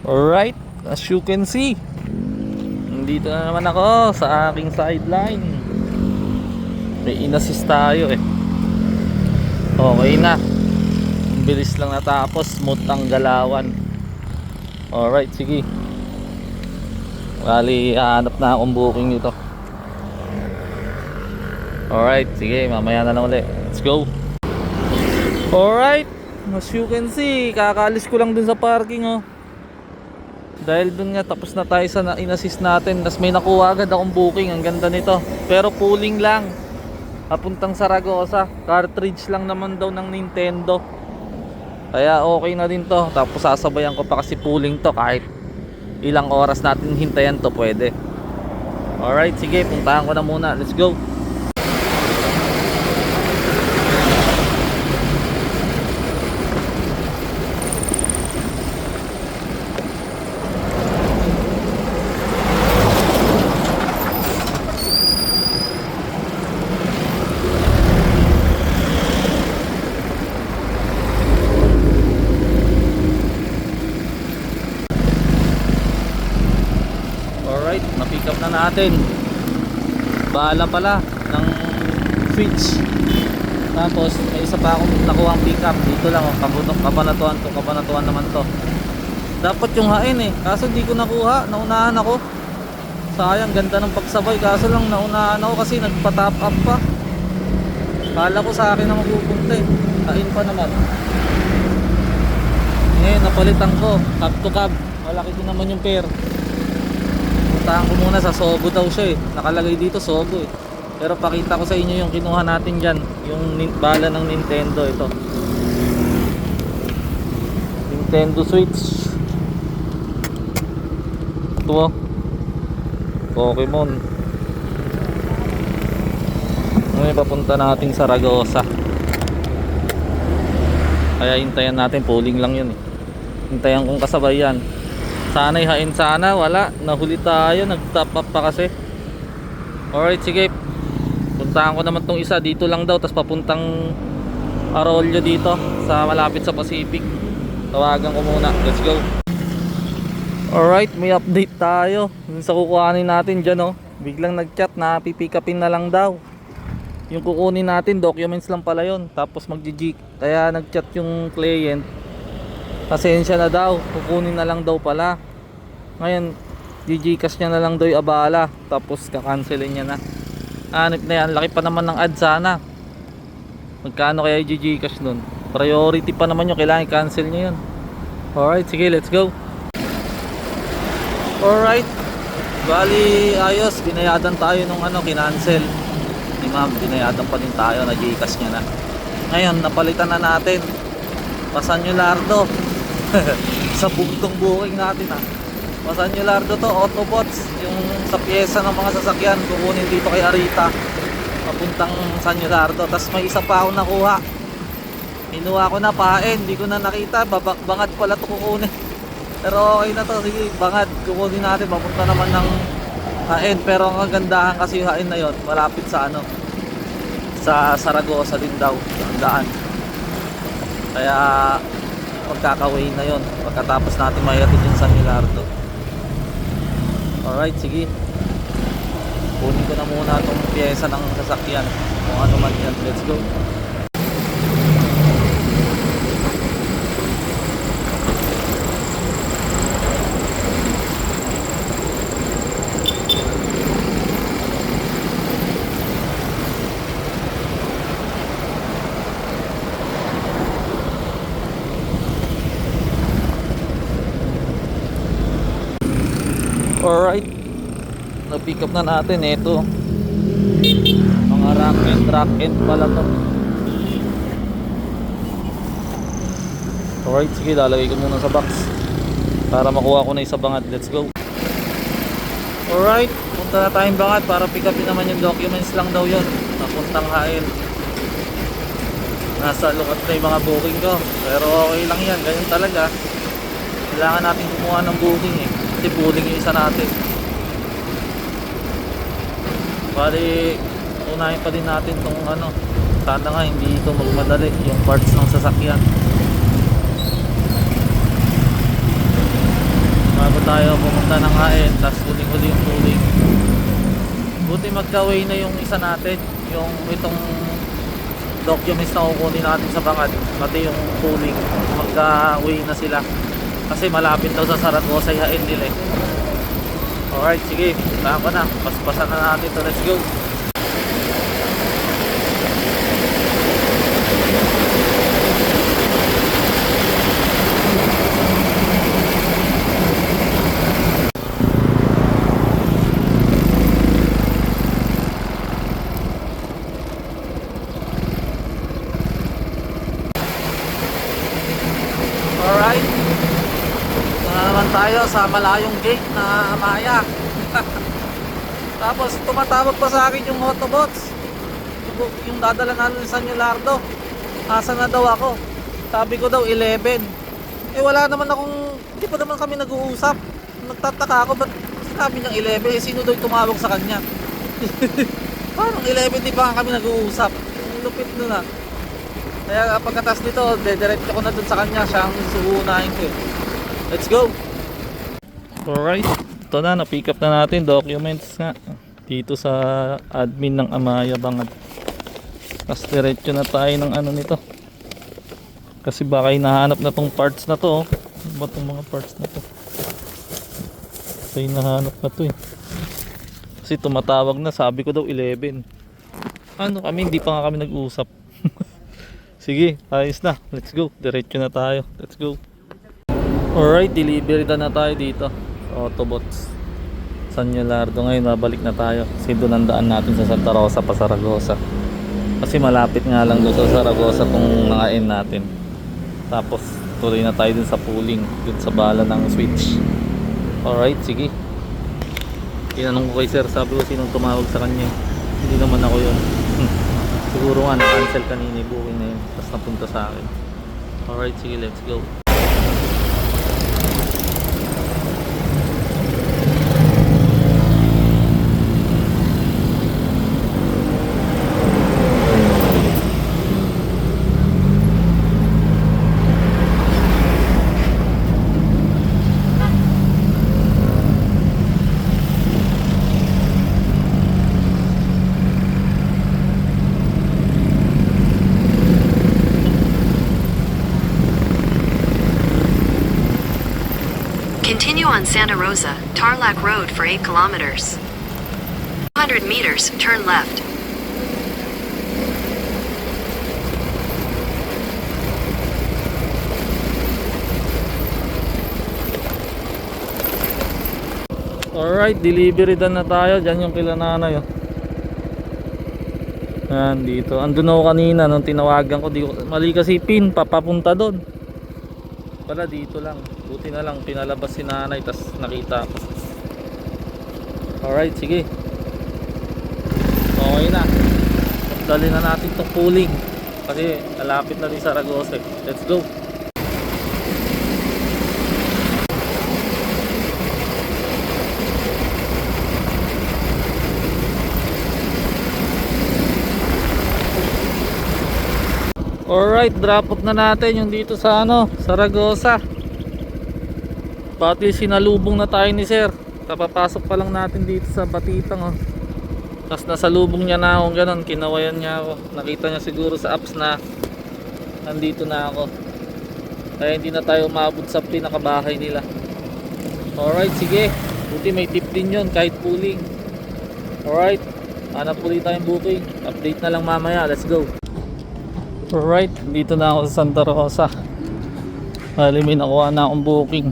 Alright, as you can see, nandito na naman ako sa aking sideline. May inassist tayo eh. Okay na. Ang bilis lang natapos, smooth ang galawan. Alright, sige. Bali, hanap na akong booking dito. Alright, sige, mamaya na lang ulit. Let's go. Alright, as you can see, kakaalis ko lang dun sa parking oh. Dahil dun nga tapos na tayo sa in-assist natin. Tapos may nakuha agad akong booking. Ang ganda nito. Pero pooling lang. Papuntang Zaragoza. Cartridge lang naman daw ng Nintendo. Kaya okay na din to. Tapos sasabayan ko pa kasi pooling to. Kahit ilang oras natin hintayan to, pwede. Alright, sige, puntahan ko na muna. Let's go. Alright, na-pick up na natin. Bahala pala ng switch. Tapos may isa pa akong nakuha ang pick up. Dito lang oh, kabanatuan to. Kabanatuan naman to. Dapat yung hain eh. Kaso di ko nakuha. Naunahan ako. Sayang, ganda ng pagsabay. Kaso lang naunahan ako kasi nagpa-top up pa. Kala ko sa akin na mapupunta eh. Hain pa naman. Ngayon napalitan ko. Cab to cab. Malaki din naman yung pair. Puntahan ko muna sa Sogo daw siya eh. Nakalagay dito Sogo eh. Pero pakita ko sa inyo yung kinuha natin dyan. Yung bala ng Nintendo. Ito Nintendo Switch. Ito oh, Pokemon. Ngayon papunta natin sa Zaragoza. Kaya hintayan natin. Pooling lang yun eh. Hintayan kong kasabay yan. Sana'y hain sana, wala. Nahuli tayo, nag-top up pa kasi. Alright, sige. Puntahan ko naman tong isa. Dito lang daw, tapos papuntang Arroyo dito, sa malapit sa Pacific. Tawagan ko muna, let's go. Alright, may update tayo sa kukuhanin natin dyan oh. Biglang nag-chat na pipikapin na lang daw. Yung kukunin natin, documents lang pala yun. Tapos mag-GG. Kaya nag-chat yung client, pasensya na daw, kukunin na lang daw pala. Ngayon GCash niya na lang daw yung abala. Tapos kakancelin niya na. Hanip na yan, laki pa naman ng ad sana. Magkano kaya yung GCash nun? Priority pa naman yung kailangan i-cancel niya yun. Alright, sige, let's go. Alright, bali ayos, binayadan tayo nung kinancel ni ma'am. Binayadan pa din tayo, na GCash niya na. Ngayon napalitan na natin Pasan Lardo. Sa bugtong booking natin Pasan Lardo to, Autobots. Yung sa pyesa ng mga sasakyan kukunin dito kay Arita papuntang San Lardo. Tapos may isa pa akong nakuha. Kinuha ko na pain, hindi ko na nakita. Bangad pala to kukunin. Pero okay na to, sige, bangad kukunin natin. Papunta naman ng hain. Pero ang kagandahan kasi yung hain na yon, malapit sa sa Zaragoza din daw ang daan. Kaya magkakaway na yon pagkatapos natin mayatid yung San Lardo. Alright, sige, kunin ko na muna itong pyesa ng sasakyan kung ano man yan. Let's go. Alright, na-pick up na natin ito. Mga rack end pala to. Alright, sige, lalagay ko muna sa box para makuha ko na isa bangad. Let's go. Alright, punta na tayong bangad para pick up din naman yung documents lang daw yun. Napuntang hain. Nasa lukat na yung mga booking ko. Pero okay lang yan, ganyan talaga. Kailangan natin kumuha ng booking eh. Kasi pooling yung isa natin. Bali, unahin pa din natin tong sana nga hindi ito magmadali yung parts ng sasakyan. bago tayo pumunta ng hain, tapos huling-huli yung pooling. Buti magka-way na yung isa natin, yung itong documents na kukunin natin sa bangad, pati yung pooling magka-way na sila kasi malapit daw sa Zaragoza hain nila eh. Alright, sige, puntahan ko na, paspasan na natin to, let's go. Alright, ito na naman tayo sa malayong gate na Amaya. Tapos tumatawag pa sa akin yung Motobots, yung dadala natin sa San Leonardo. Asa na daw ako? Sabi ko daw 11. Eh wala naman akong, hindi pa naman kami nag-uusap. Nagtataka ako ba't sinabi niyang 11? Eh sino daw yung tumawag sa kanya? Parang 11 di pa kami nag-uusap. Lupit nun ah. Kaya pagkatas nito, dediretso ko na dun sa kanya. Siya ang suunahin ko eh. Let's go! Alright, ito na, na-pick up na natin documents nga dito sa admin ng Amaya Bangad. Tapos diretso na tayo ng ano nito, kasi baka hinahanap na tong parts na to. Ano ba tong mga parts na to? Baka hinahanap na to eh, kasi tumatawag na, sabi ko daw 11. Ano kami, hindi pa nga kami nag-uusap. Sige, ayos na, let's go, diretso na tayo, let's go. Alright, delivery na tayo dito Autobots San Leonardo. Ngayon babalik na tayo kasi doon ang daan natin sa Santa Rosa pa Zaragoza, kasi malapit nga lang doon sa Zaragoza kung nangain natin. Tapos tuloy na tayo dun sa pooling, dun sa bala ng switch. Alright, sige. Tinanong ko kay sir, sabi ko sinong tumawag sa kanya. Hindi naman ako yun. Siguro nga na-cancel kanina yung booking na yun, tapos napunta sa akin. Alright, sige, let's go. Continue on Santa Rosa, Tarlac Road for 8 kilometers. 200 meters, turn left. Alright, delivery na tayo. Diyan yung kila nanay oh. Yan, dito. Andun ako kanina nung tinawagan ko, mali kasi pin, papapunta doon. Pala dito lang. Buti na lang pinalabas si nanay, tas nakita ko. Alright, sige. Okay na. Dali na natin itong pooling, kasi malapit na din sa Zaragoza. Let's go. Alright, drop off na natin yung dito sa Zaragoza. Pati sinalubong na tayo ni sir. Kapapasok pa lang natin dito sa Batitang oh. Tapos nasa lubong niya na ako, ganun, kinawayan niya ako. Nakita niya siguro sa apps na nandito na ako. Kaya hindi na tayo umabot sa pinakabahay nila. Alright, sige. Buti may tip din yun kahit pooling. Alright, hanap ulit tayong booking. Update na lang mamaya, let's go. Alright, dito na ako sa Santa Rosa. Bali may nakuha na akong booking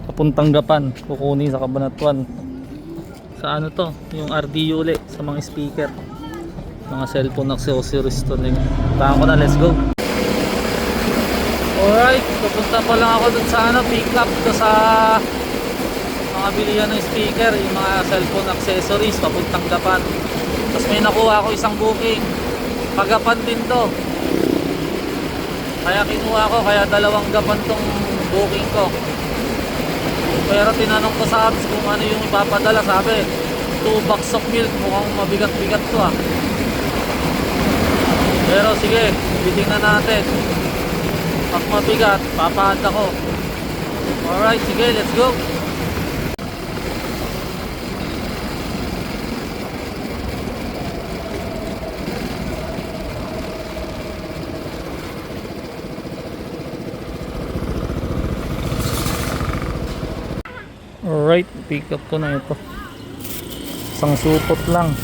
papuntang Gapan, kukunin sa Cabanatuan. Sa ano to, yung RDU ulit, sa mga speaker, mga cellphone accessories to na yun. Tahan ko na, let's go. Alright, pupunta pa lang ako dun sa pick up to sa mga bilihan ng speaker, yung mga cellphone accessories papuntang Gapan. Tapos may nakuha ako isang booking pag-Gapan din to, kaya kinuha ko, kaya dalawang Gapan tong booking ko. Pero tinanong ko sa apps kung ano yung ipapadala, sabi 2 box of milk, mukhang mabigat-bigat to ah. Pero sige, titingnan natin. Pag mabigat, papahanda ko. Alright, sige, let's go. Alright, pick up ko na ito. Isang supot lang.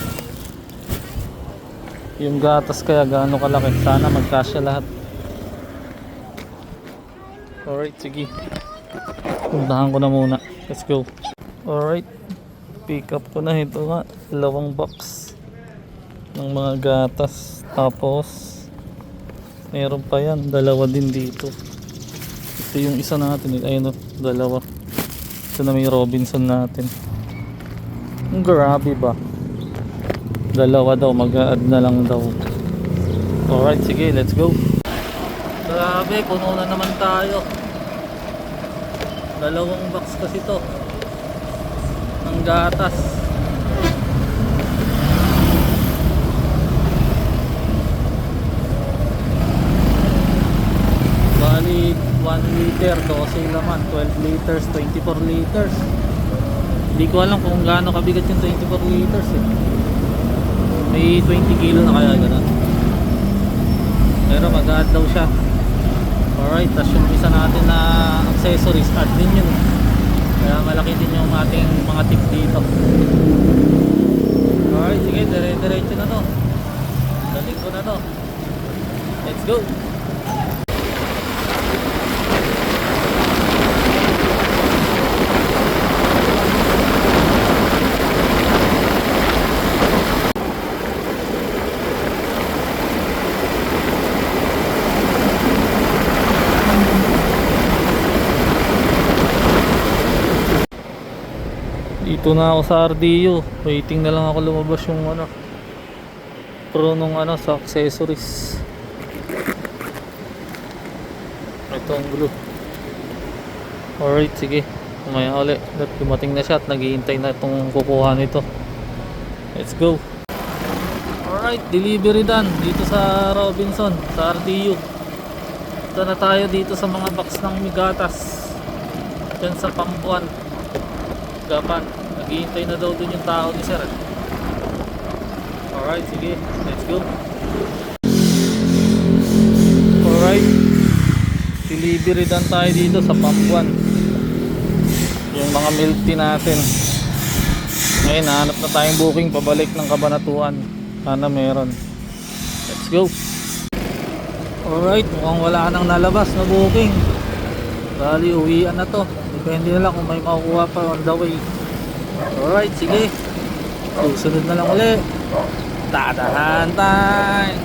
Yung gatas kaya gaano kalaki. Sana magkasya lahat. Alright, sige. Puntahan ko na muna. Let's go. Alright, pick up ko na ito nga. 2 box ng mga gatas. Tapos meron pa yan. 2 din dito. Ito yung isa natin. Ayun o, 2. Ito na may Robinson natin. Grabe ba? 2 daw, mag-a-add na lang daw. Alright, sige, let's go. Grabe, puno na naman tayo. 2 box kasi to ng gatas. Bali 1 liter, 12 laman, 12 liters, 24 liters. Hindi ko alam kung gaano kabigat yung 24 liters eh. May 20 kilo na kaya gano'n. Pero mag-add daw siya. Alright, tas yung isa natin na accessories, add din yun. Kaya malaki din yung ating mga tip dito. Alright, sige, dire-diretso na to. Daling ko na to. Let's go! Dito na ako sa RDU. Waiting na lang ako lumabas yung pro nung sa accessories. Ito ang glue. Alright, sige. Kumaya ulit. Dumating na siya at naghihintay na itong kukuha nito. Let's go. Alright, delivery done. Dito sa Robinson, sa RDU. Ito na tayo dito sa mga box ng migatas. Diyan sa Pambuan, Gapan. Naghihintay na daw dun yung tao ni Sir. Alright, sige. Let's go. Alright. Delivery done tayo dito sa Pambuan. Yung mga milk tea natin. Ngayon, nahanap na tayong booking pabalik ng Cabanatuan. Sana meron. Let's go. Alright, mukhang wala nang nalabas na booking. Bali, uwian na to. Depende na lang kung may makukuha pa on the way. Alright, sige. Susunod na lang ulit. Tadahan time.